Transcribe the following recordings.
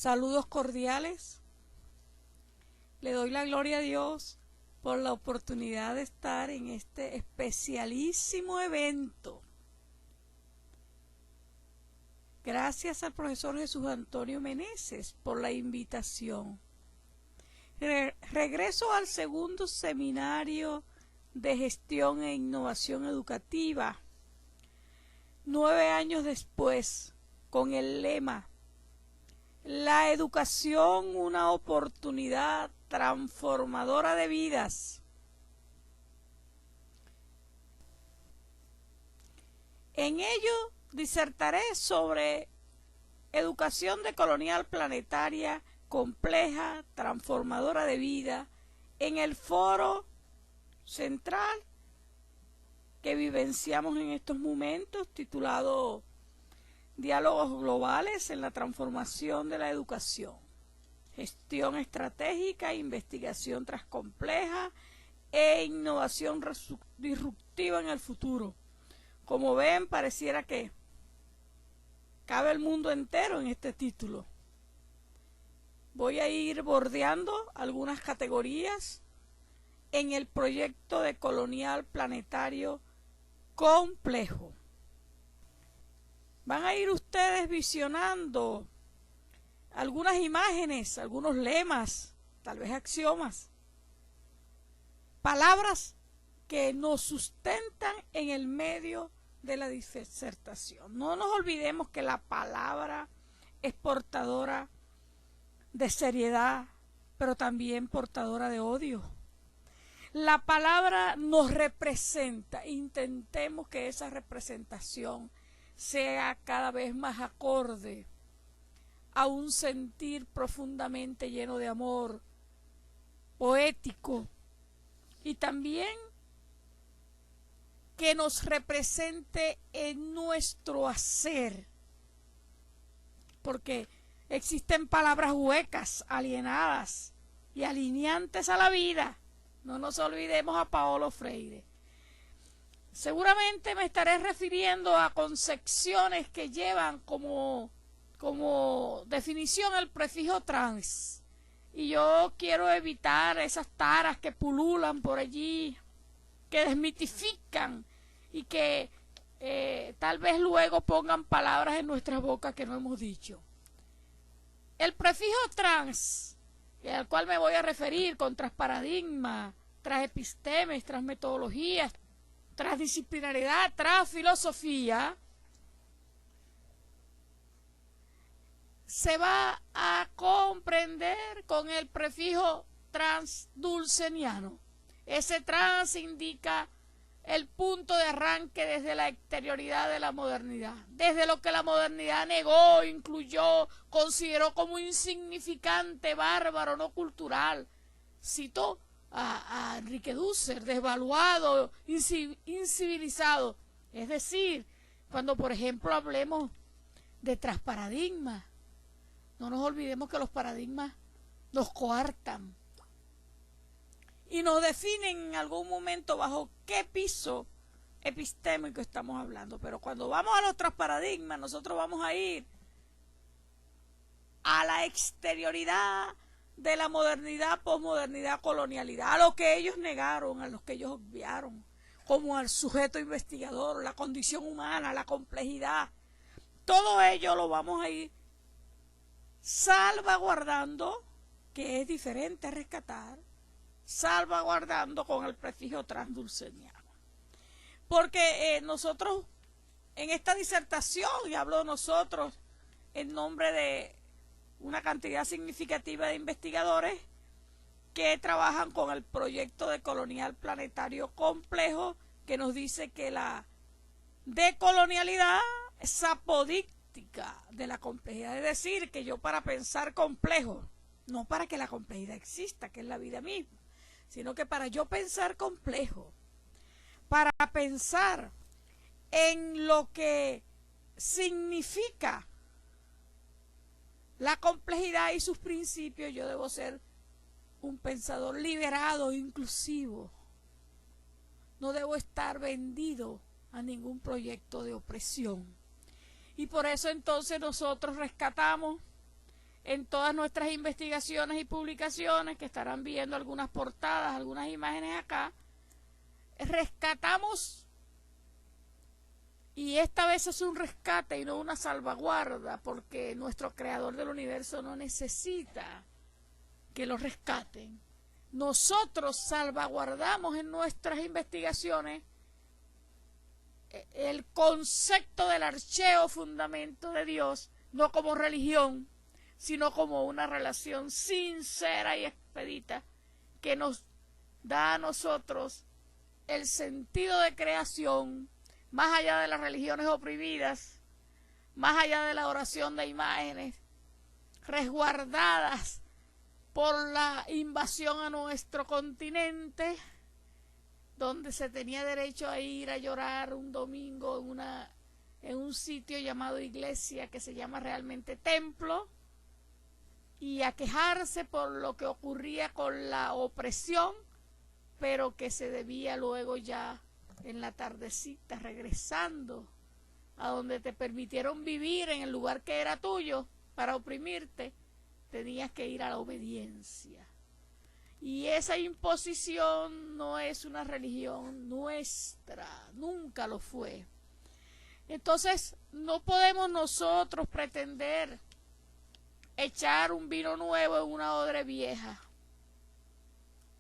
Saludos cordiales. Le doy la gloria a Dios por la oportunidad de estar en este especialísimo evento. Gracias al profesor Jesús Antonio Meneses por la invitación. Regreso al segundo seminario de gestión e innovación educativa, 9 años después, con el lema La educación, una oportunidad transformadora de vidas. En ello disertaré sobre educación decolonial planetaria compleja, transformadora de vida, en el foro central que vivenciamos en estos momentos, titulado Diálogos globales en la transformación de la educación, gestión estratégica, investigación transcompleja e innovación disruptiva en el futuro. Como ven, pareciera que cabe el mundo entero en este título. Voy a ir bordeando algunas categorías en el proyecto decolonial planetario complejo. Van a ir ustedes visionando algunas imágenes, algunos lemas, tal vez axiomas, palabras que nos sustentan en el medio de la disertación. No nos olvidemos que la palabra es portadora de seriedad, pero también portadora de odio. La palabra nos representa. Intentemos que esa representación sea cada vez más acorde a un sentir profundamente lleno de amor, poético, y también que nos represente en nuestro hacer, porque existen palabras huecas, alienadas y alineantes a la vida. No nos olvidemos a Paulo Freire. Seguramente me estaré refiriendo a concepciones que llevan como definición el prefijo trans. Y yo quiero evitar esas taras que pululan por allí, que desmitifican y que tal vez luego pongan palabras en nuestras bocas que no hemos dicho. El prefijo trans, al cual me voy a referir con transparadigma, transepistemes, transmetodologías, transdisciplinaridad, transfilosofía, se va a comprender con el prefijo transdulceniano. Ese trans indica el punto de arranque desde la exterioridad de la modernidad, desde lo que la modernidad negó, incluyó, consideró como insignificante, bárbaro, no cultural. Citó a Enrique Dussel, desvaluado, incivilizado. Es decir, cuando por ejemplo hablemos de transparadigmas, no nos olvidemos que los paradigmas nos coartan y nos definen en algún momento bajo qué piso epistémico estamos hablando. Pero cuando vamos a los transparadigmas, nosotros vamos a ir a la exterioridad de la modernidad, posmodernidad, colonialidad, a lo que ellos negaron, a los que ellos obviaron, como al sujeto investigador, la condición humana, la complejidad. Todo ello lo vamos a ir salvaguardando, que es diferente a rescatar, salvaguardando con el prefijo transdulceniano. Porque nosotros en esta disertación, y hablo de nosotros en nombre de una cantidad significativa de investigadores que trabajan con el proyecto decolonial planetario complejo, que nos dice que la decolonialidad es apodíctica de la complejidad. Es decir, que yo para pensar complejo, no para que la complejidad exista, que es la vida misma, sino que para yo pensar complejo, para pensar en lo que significa la complejidad y sus principios, yo debo ser un pensador liberado, inclusivo. No debo estar vendido a ningún proyecto de opresión. Y por eso entonces nosotros rescatamos en todas nuestras investigaciones y publicaciones, que estarán viendo algunas portadas, algunas imágenes acá, rescatamos, y esta vez es un rescate y no una salvaguarda, porque nuestro creador del universo no necesita que lo rescaten. Nosotros salvaguardamos en nuestras investigaciones el concepto del archeo fundamento de Dios, no como religión, sino como una relación sincera y expedita que nos da a nosotros el sentido de creación, más allá de las religiones oprimidas, más allá de la oración de imágenes, resguardadas por la invasión a nuestro continente, donde se tenía derecho a ir a llorar un domingo en un sitio llamado iglesia, que se llama realmente templo, y a quejarse por lo que ocurría con la opresión, pero que se debía luego ya en la tardecita, regresando a donde te permitieron vivir en el lugar que era tuyo para oprimirte, tenías que ir a la obediencia. Y esa imposición no es una religión nuestra, nunca lo fue. Entonces, no podemos nosotros pretender echar un vino nuevo en una odre vieja,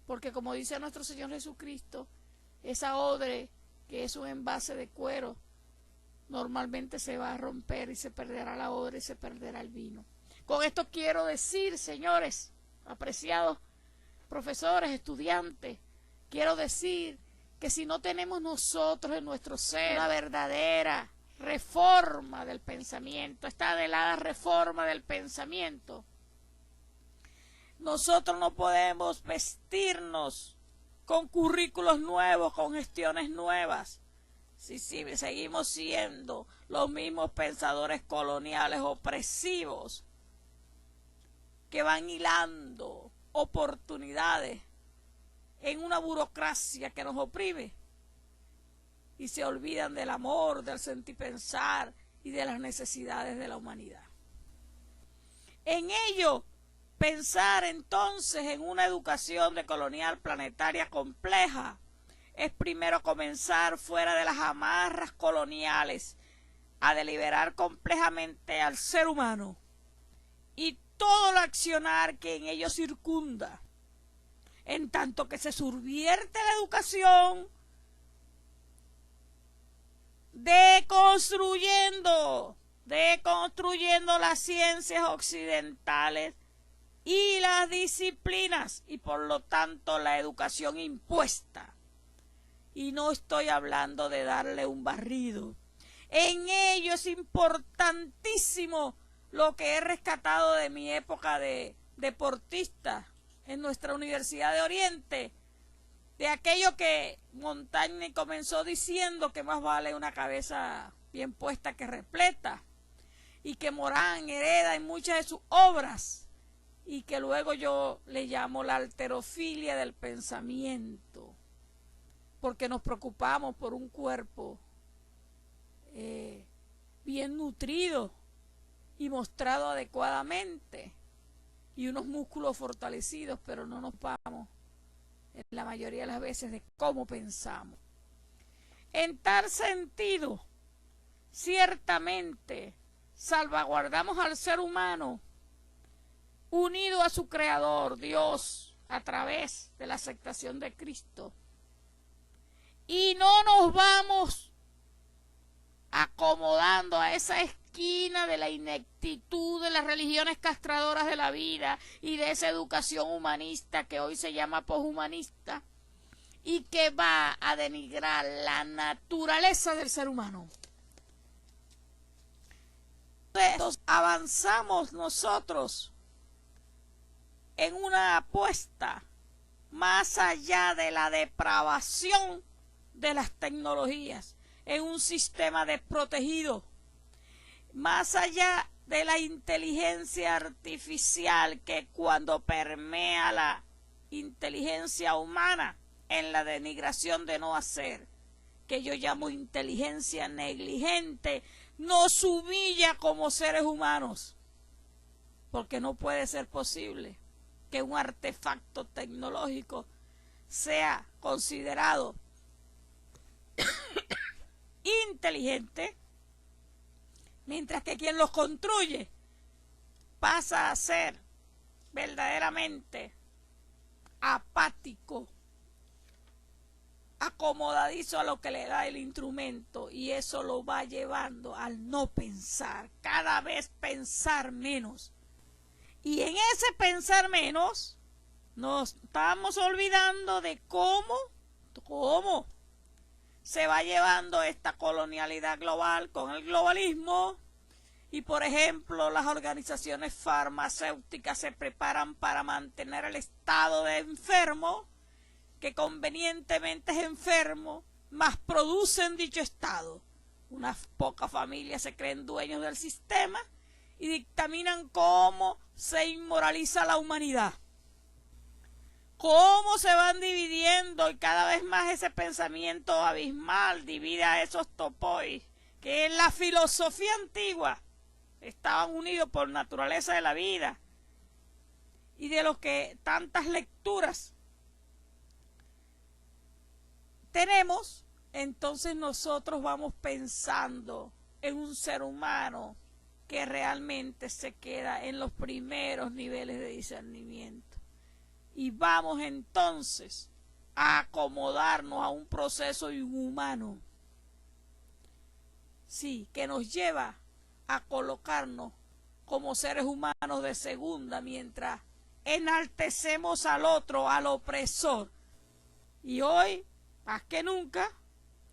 porque como dice nuestro Señor Jesucristo, esa odre, que es un envase de cuero, normalmente se va a romper y se perderá la odre y se perderá el vino. Con esto quiero decir, señores, apreciados profesores, estudiantes, quiero decir que si no tenemos nosotros en nuestro ser una verdadera reforma del pensamiento, esta anhelada reforma del pensamiento, nosotros no podemos vestirnos con currículos nuevos, con gestiones nuevas, si seguimos siendo los mismos pensadores coloniales opresivos que van hilando oportunidades en una burocracia que nos oprime y se olvidan del amor, del sentir pensar y de las necesidades de la humanidad. En ello, pensar entonces en una educación decolonial planetaria compleja es primero comenzar fuera de las amarras coloniales a deliberar complejamente al ser humano y todo el accionar que en ello circunda, en tanto que se subvierte la educación, deconstruyendo las ciencias occidentales y las disciplinas, y por lo tanto la educación impuesta. Y no estoy hablando de darle un barrido. En ello es importantísimo lo que he rescatado de mi época de deportista en nuestra Universidad de Oriente, de aquello que Montaigne comenzó diciendo que más vale una cabeza bien puesta que repleta, y que Morán hereda en muchas de sus obras, y que luego yo le llamo la halterofilia del pensamiento, porque nos preocupamos por un cuerpo bien nutrido y mostrado adecuadamente, y unos músculos fortalecidos, pero no nos vamos en la mayoría de las veces de cómo pensamos. En tal sentido, ciertamente salvaguardamos al ser humano unido a su creador, Dios, a través de la aceptación de Cristo, y no nos vamos acomodando a esa esquina de la ineptitud de las religiones castradoras de la vida y de esa educación humanista que hoy se llama poshumanista y que va a denigrar la naturaleza del ser humano. Entonces, avanzamos nosotros en una apuesta más allá de la depravación de las tecnologías, en un sistema desprotegido, más allá de la inteligencia artificial que cuando permea la inteligencia humana en la denigración de no hacer, que yo llamo inteligencia negligente, nos humilla como seres humanos porque no puede ser posible que un artefacto tecnológico sea considerado inteligente, mientras que quien los construye pasa a ser verdaderamente apático, acomodadizo a lo que le da el instrumento, y eso lo va llevando al no pensar, cada vez pensar menos. Y en ese pensar menos nos estamos olvidando de cómo se va llevando esta colonialidad global con el globalismo. Y por ejemplo, las organizaciones farmacéuticas se preparan para mantener el estado de enfermo, que convenientemente es enfermo, más producen dicho estado. Unas pocas familias se creen dueños del sistema y dictaminan cómo se inmoraliza la humanidad, cómo se van dividiendo, y cada vez más ese pensamiento abismal divide a esos topois que en la filosofía antigua estaban unidos por naturaleza de la vida y de los que tantas lecturas tenemos. Entonces nosotros vamos pensando en un ser humano que realmente se queda en los primeros niveles de discernimiento, y vamos entonces a acomodarnos a un proceso inhumano, sí, que nos lleva a colocarnos como seres humanos de segunda, mientras enaltecemos al otro, al opresor. Y hoy, más que nunca,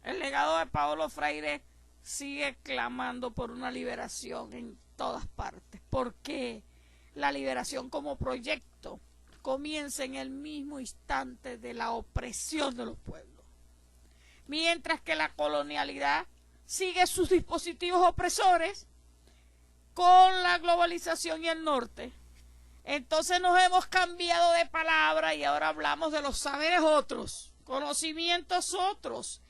el legado de Paulo Freire sigue clamando por una liberación en todas partes, porque la liberación como proyecto comienza en el mismo instante de la opresión de los pueblos, mientras que la colonialidad sigue sus dispositivos opresores con la globalización y el norte. Entonces nos hemos cambiado de palabra y ahora hablamos de los saberes otros, conocimientos otros.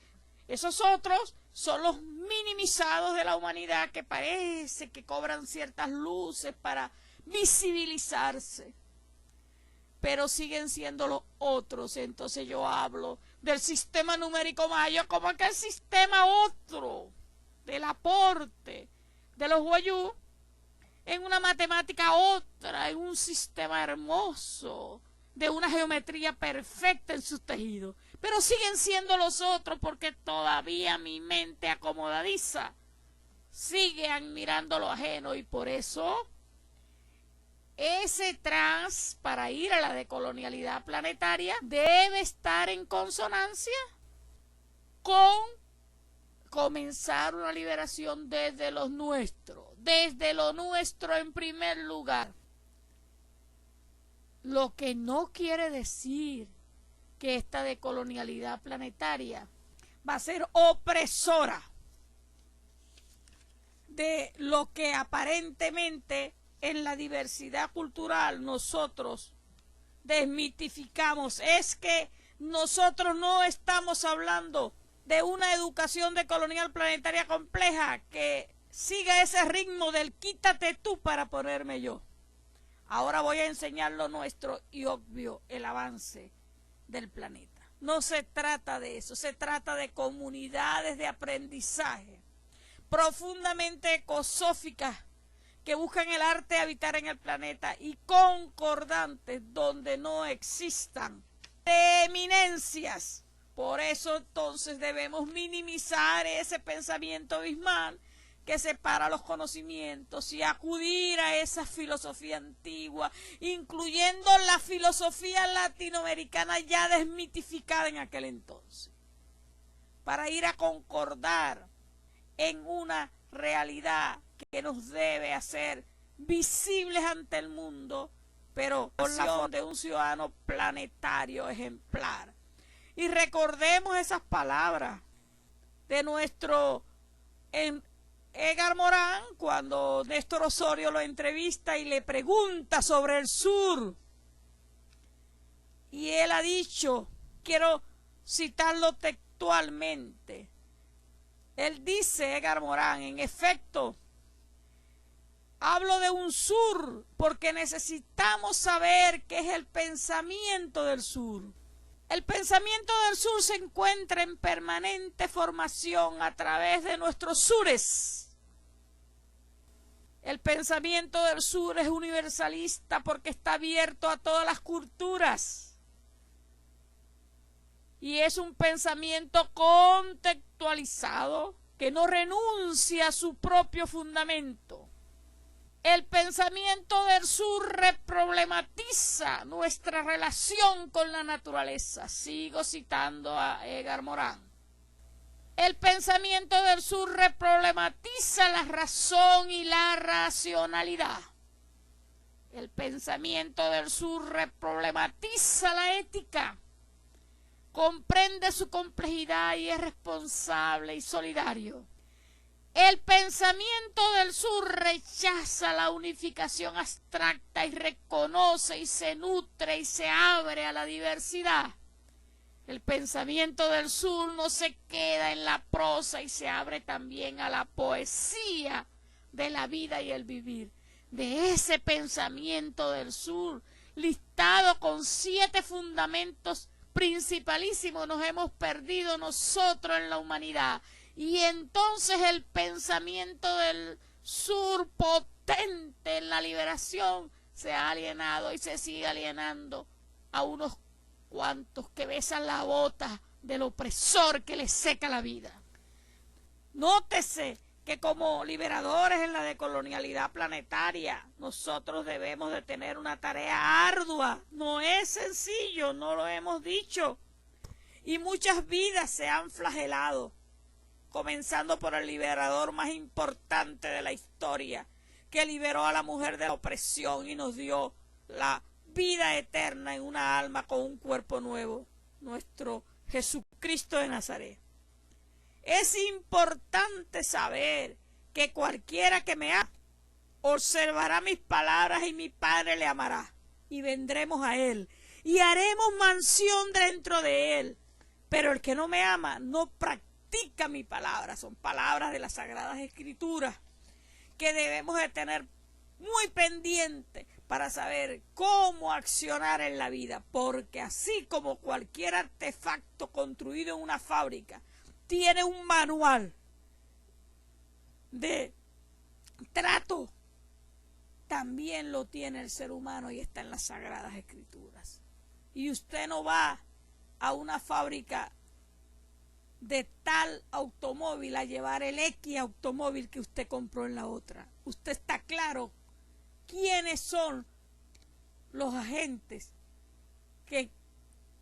Esos otros son los minimizados de la humanidad, que parece que cobran ciertas luces para visibilizarse, pero siguen siendo los otros. Entonces yo hablo del sistema numérico maya como aquel sistema otro, del aporte de los guayú en una matemática otra, en un sistema hermoso, de una geometría perfecta en sus tejidos. Pero siguen siendo los otros, porque todavía mi mente acomodadiza sigue admirando lo ajeno, y por eso ese trans para ir a la decolonialidad planetaria debe estar en consonancia con comenzar una liberación desde lo nuestro en primer lugar. Lo que no quiere decir que esta decolonialidad planetaria va a ser opresora de lo que aparentemente en la diversidad cultural nosotros desmitificamos. Es que nosotros no estamos hablando de una educación decolonial planetaria compleja que siga ese ritmo del quítate tú para ponerme yo. Ahora voy a enseñar lo nuestro y obvio el avance del planeta. No se trata de eso, se trata de comunidades de aprendizaje profundamente ecosóficas que buscan el arte de habitar en el planeta, y concordantes donde no existan eminencias. Por eso entonces debemos minimizar ese pensamiento abismal que separa los conocimientos y acudir a esa filosofía antigua, incluyendo la filosofía latinoamericana ya desmitificada en aquel entonces, para ir a concordar en una realidad que nos debe hacer visibles ante el mundo, pero con la forma de un ciudadano planetario ejemplar. Y recordemos esas palabras de nuestro Edgar Morán cuando Néstor Osorio lo entrevista y le pregunta sobre el sur. Y él ha dicho, quiero citarlo textualmente, él dice, Edgar Morán, en efecto, Hablo de un sur porque necesitamos saber qué es el pensamiento del sur. El pensamiento del sur se encuentra en permanente formación a través de nuestros sures. El pensamiento del sur es universalista porque está abierto a todas las culturas. Y es un pensamiento contextualizado que no renuncia a su propio fundamento. El pensamiento del sur reproblematiza nuestra relación con la naturaleza. Sigo citando a Edgar Morin. El pensamiento del sur reproblematiza la razón y la racionalidad. El pensamiento del sur reproblematiza la ética. Comprende su complejidad y es responsable y solidario. El pensamiento del sur rechaza la unificación abstracta y reconoce y se nutre y se abre a la diversidad. El pensamiento del sur no se queda en la prosa y se abre también a la poesía de la vida y el vivir. De ese pensamiento del sur, listado con 7 fundamentos principalísimos, nos hemos perdido nosotros en la humanidad. Y entonces el pensamiento del sur, potente en la liberación, se ha alienado y se sigue alienando a unos cuantos que besan la bota del opresor que les seca la vida. Nótese que como liberadores en la decolonialidad planetaria, nosotros debemos de tener una tarea ardua. No es sencillo, no lo hemos dicho. Y muchas vidas se han flagelado, comenzando por el liberador más importante de la historia, que liberó a la mujer de la opresión y nos dio la vida eterna en una alma con un cuerpo nuevo, nuestro Jesucristo de Nazaret. Es importante saber que cualquiera que me ama observará mis palabras y mi Padre le amará, y vendremos a él, y haremos mansión dentro de él. Pero el que no me ama no practica mi palabra. Son palabras de las Sagradas Escrituras que debemos de tener muy pendiente para saber cómo accionar en la vida, porque así como cualquier artefacto construido en una fábrica tiene un manual de trato, también lo tiene el ser humano y está en las Sagradas Escrituras. Y usted no va a una fábrica de tal automóvil a llevar el X automóvil que usted compró en la otra. Usted está claro quiénes son los agentes que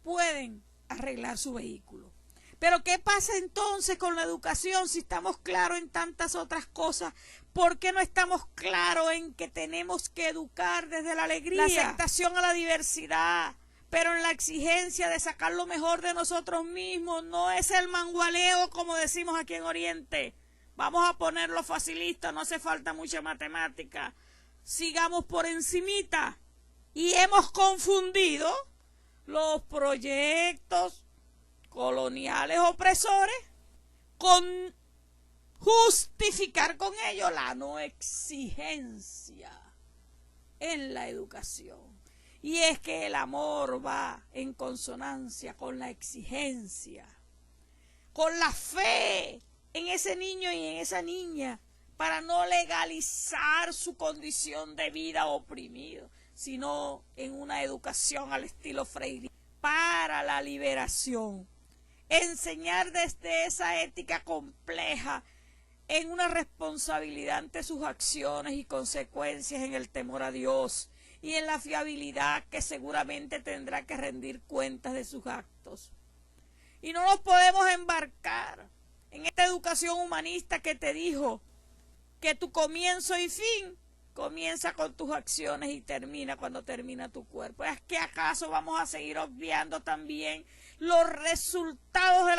pueden arreglar su vehículo. Pero ¿qué pasa entonces con la educación si estamos claros en tantas otras cosas? ¿Por qué no estamos claros en que tenemos que educar desde la alegría, la aceptación a la diversidad, pero en la exigencia de sacar lo mejor de nosotros mismos? No es el mangualeo como decimos aquí en Oriente. Vamos a ponerlo facilista, no hace falta mucha matemática. Sigamos por encimita. Y hemos confundido los proyectos coloniales opresores con justificar con ello la no exigencia en la educación. Y es que el amor va en consonancia con la exigencia, con la fe en ese niño y en esa niña, para no legalizar su condición de vida oprimido, sino en una educación al estilo Freire para la liberación. Enseñar desde esa ética compleja en una responsabilidad ante sus acciones y consecuencias, en el temor a Dios y en la fiabilidad que seguramente tendrá que rendir cuentas de sus actos. Y no nos podemos embarcar en esta educación humanista que te dijo que tu comienzo y fin comienza con tus acciones y termina cuando termina tu cuerpo. ¿Es que acaso vamos a seguir obviando también los resultados de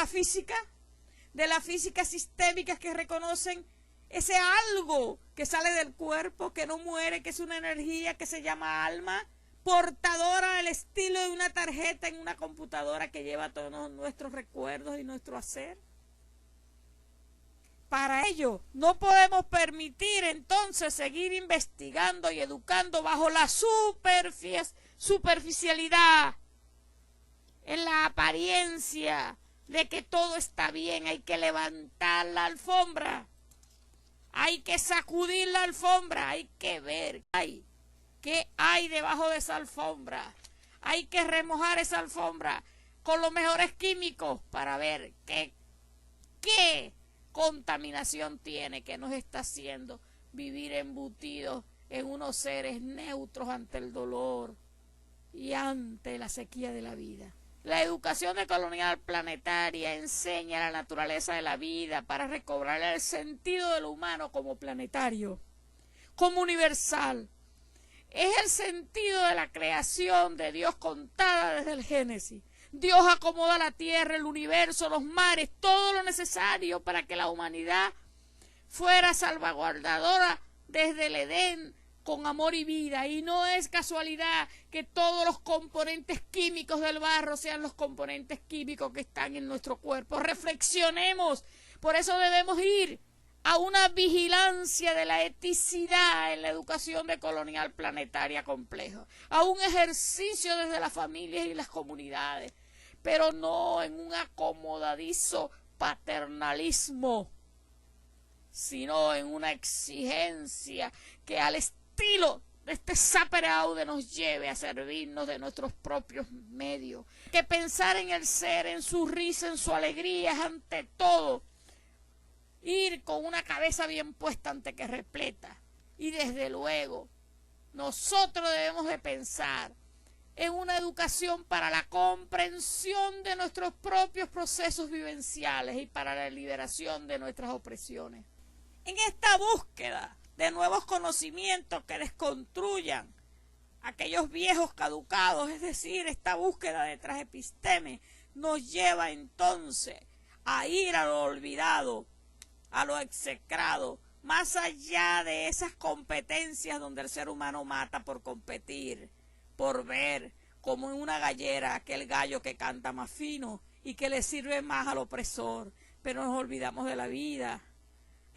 la física sistémica que reconocen ese algo que sale del cuerpo, que no muere, que es una energía que se llama alma, portadora del estilo de una tarjeta en una computadora que lleva todos nuestros recuerdos y nuestro hacer? Para ello, no podemos permitir entonces seguir investigando y educando bajo la superficialidad, en la apariencia de que todo está bien. Hay que levantar la alfombra, hay que sacudir la alfombra, hay que ver qué hay debajo de esa alfombra. Hay que remojar esa alfombra con los mejores químicos para ver qué contaminación tiene, que nos está haciendo vivir embutidos en unos seres neutros ante el dolor y ante la sequía de la vida. La educación decolonial planetaria enseña la naturaleza de la vida para recobrar el sentido de lo humano como planetario, como universal. Es el sentido de la creación de Dios contada desde el Génesis. Dios acomoda la tierra, el universo, los mares, todo lo necesario para que la humanidad fuera salvaguardadora desde el Edén con amor y vida. Y no es casualidad que todos los componentes químicos del barro sean los componentes químicos que están en nuestro cuerpo. Reflexionemos. Por eso debemos ir a una vigilancia de la eticidad en la educación decolonial planetaria compleja, a un ejercicio desde las familias y las comunidades, pero no en un acomodadizo paternalismo, sino en una exigencia que al estilo de este Sapere Aude nos lleve a servirnos de nuestros propios medios, que pensar en el ser, en su risa, en su alegría, es ante todo ir con una cabeza bien puesta ante que repleta. Y desde luego nosotros debemos de pensar en una educación para la comprensión de nuestros propios procesos vivenciales y para la liberación de nuestras opresiones. En esta búsqueda de nuevos conocimientos que desconstruyan aquellos viejos caducados, es decir, esta búsqueda de transepisteme, nos lleva entonces a ir a lo olvidado, a lo execrado, más allá de esas competencias donde el ser humano mata por competir, por ver como en una gallera aquel gallo que canta más fino y que le sirve más al opresor. Pero nos olvidamos de la vida,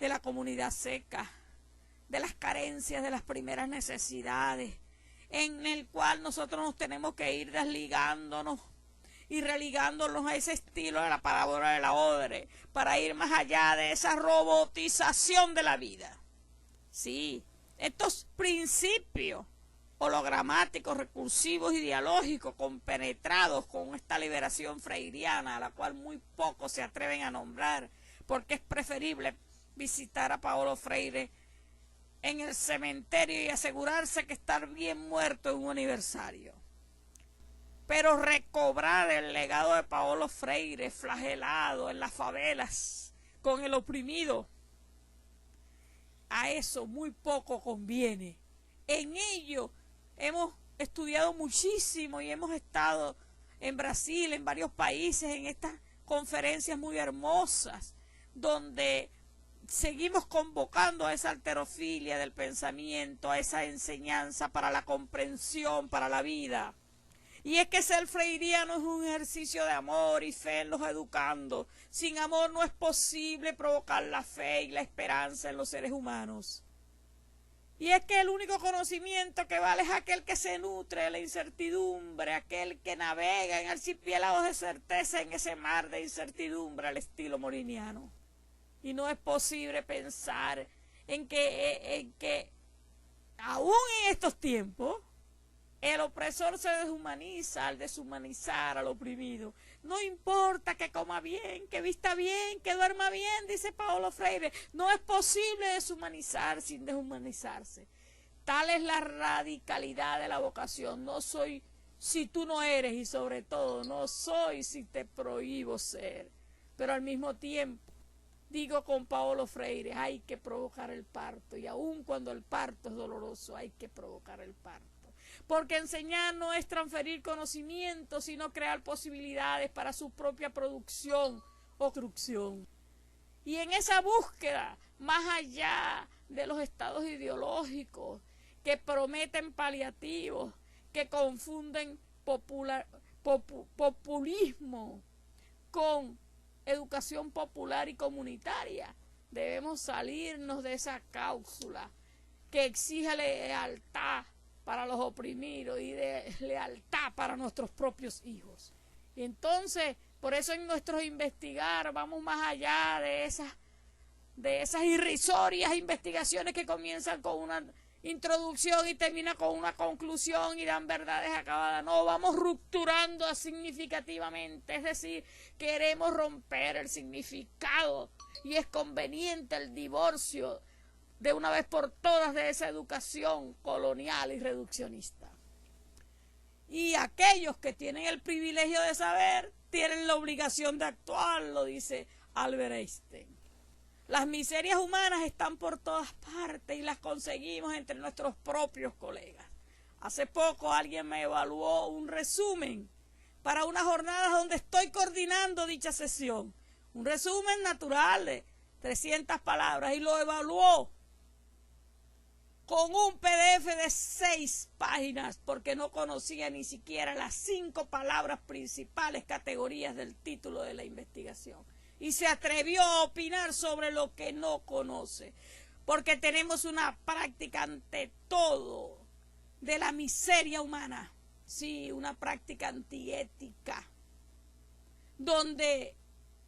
de la comunidad seca, de las carencias, de las primeras necesidades, en el cual nosotros nos tenemos que ir desligándonos y religándonos a ese estilo de la parábola de la odre, para ir más allá de esa robotización de la vida. Sí, estos principios hologramáticos, recursivos y dialógicos compenetrados con esta liberación freiriana, a la cual muy pocos se atreven a nombrar, porque es preferible visitar a Paulo Freire en el cementerio y asegurarse que está bien muerto en un aniversario. Pero recobrar el legado de Paulo Freire, flagelado en las favelas, con el oprimido, a eso muy poco conviene. En ello hemos estudiado muchísimo y hemos estado en Brasil, en varios países, en estas conferencias muy hermosas, donde seguimos convocando a esa alterofilia del pensamiento, a esa enseñanza para la comprensión, para la vida. Y es que ser freiriano es un ejercicio de amor y fe en los educandos. Sin amor no es posible provocar la fe y la esperanza en los seres humanos. Y es que el único conocimiento que vale es aquel que se nutre de la incertidumbre, aquel que navega en archipiélagos de certeza en ese mar de incertidumbre al estilo moriniano. Y no es posible pensar en que aún en estos tiempos el opresor se deshumaniza al deshumanizar al oprimido. No importa que coma bien, que vista bien, que duerma bien, dice Paulo Freire. No es posible deshumanizar sin deshumanizarse. Tal es la radicalidad de la vocación. No soy si tú no eres, y sobre todo no soy si te prohíbo ser. Pero al mismo tiempo, digo con Paulo Freire, hay que provocar el parto. Y aun cuando el parto es doloroso, hay que provocar el parto. Porque enseñar no es transferir conocimiento, sino crear posibilidades para su propia producción o construcción. Y en esa búsqueda, más allá de los estados ideológicos que prometen paliativos, que confunden populismo con educación popular y comunitaria, Debemos salirnos de esa cápsula que exige lealtad para los oprimidos y de lealtad para nuestros propios hijos. Y entonces, por eso en nuestros investigar vamos más allá de esas irrisorias investigaciones que comienzan con una introducción y termina con una conclusión y dan verdades acabadas. No, vamos rupturando significativamente, es decir, queremos romper el significado y es conveniente el divorcio de una vez por todas de esa educación colonial y reduccionista. Y aquellos que tienen el privilegio de saber tienen la obligación de actuar, lo dice Albert Einstein. Las miserias humanas están por todas partes y las conseguimos entre nuestros propios colegas. Hace poco alguien me evaluó un resumen para unas jornadas donde estoy coordinando dicha sesión. Un resumen natural de 300 palabras y lo evaluó con un PDF de 6 páginas porque no conocía ni siquiera las 5 palabras principales categorías del título de la investigación. Y se atrevió a opinar sobre lo que no conoce, porque tenemos una práctica ante todo de la miseria humana, sí, una práctica antiética, donde,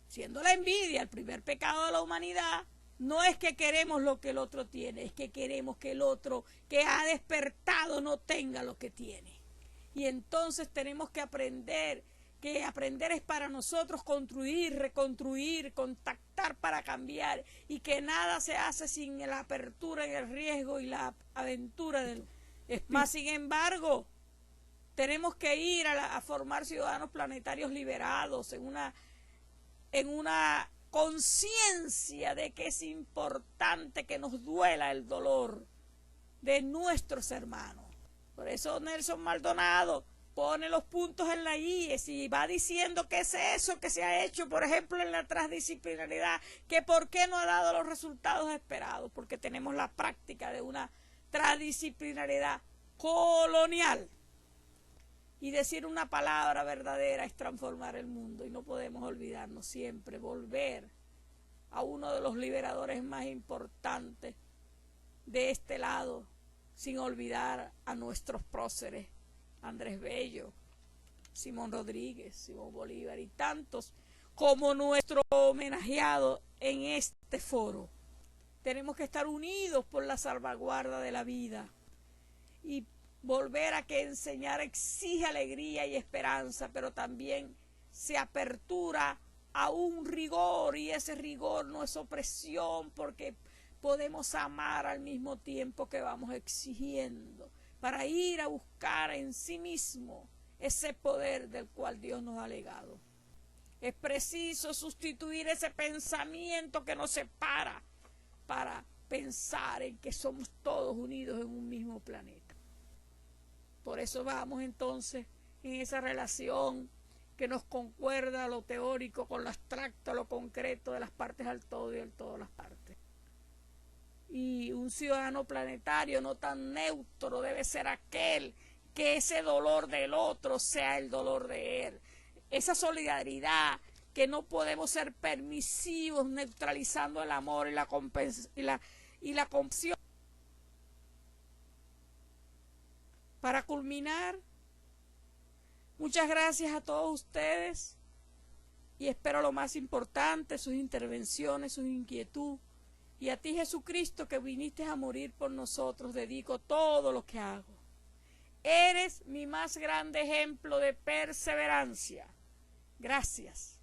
siendo la envidia el primer pecado de la humanidad, no es que queremos lo que el otro tiene, es que queremos que el otro que ha despertado no tenga lo que tiene. Y entonces tenemos que aprender es para nosotros construir, reconstruir, contactar para cambiar y que nada se hace sin la apertura y el riesgo y la aventura del espíritu. Más sin embargo, tenemos que ir a formar ciudadanos planetarios liberados en una conciencia de que es importante que nos duela el dolor de nuestros hermanos. Por eso Nelson Maldonado pone los puntos en la I y va diciendo qué es eso que se ha hecho, por ejemplo, en la transdisciplinaridad, que por qué no ha dado los resultados esperados, porque tenemos la práctica de una transdisciplinaridad colonial. Y decir una palabra verdadera es transformar el mundo y no podemos olvidarnos siempre, volver a uno de los liberadores más importantes de este lado, sin olvidar a nuestros próceres, Andrés Bello, Simón Rodríguez, Simón Bolívar y tantos como nuestro homenajeado en este foro. Tenemos que estar unidos por la salvaguarda de la vida y volver a que enseñar exige alegría y esperanza, pero también se apertura a un rigor y ese rigor no es opresión porque podemos amar al mismo tiempo que vamos exigiendo, para ir a buscar en sí mismo ese poder del cual Dios nos ha legado. Es preciso sustituir ese pensamiento que nos separa para pensar en que somos todos unidos en un mismo planeta. Por eso vamos entonces en esa relación que nos concuerda lo teórico con lo abstracto, lo concreto de las partes al todo y del todo a las partes. Y un ciudadano planetario no tan neutro debe ser aquel que ese dolor del otro sea el dolor de él. Esa solidaridad que no podemos ser permisivos neutralizando el amor y la compasión. Para culminar, muchas gracias a todos ustedes y espero lo más importante, sus intervenciones, sus inquietudes. Y a ti, Jesucristo, que viniste a morir por nosotros, dedico todo lo que hago. Eres mi más grande ejemplo de perseverancia. Gracias.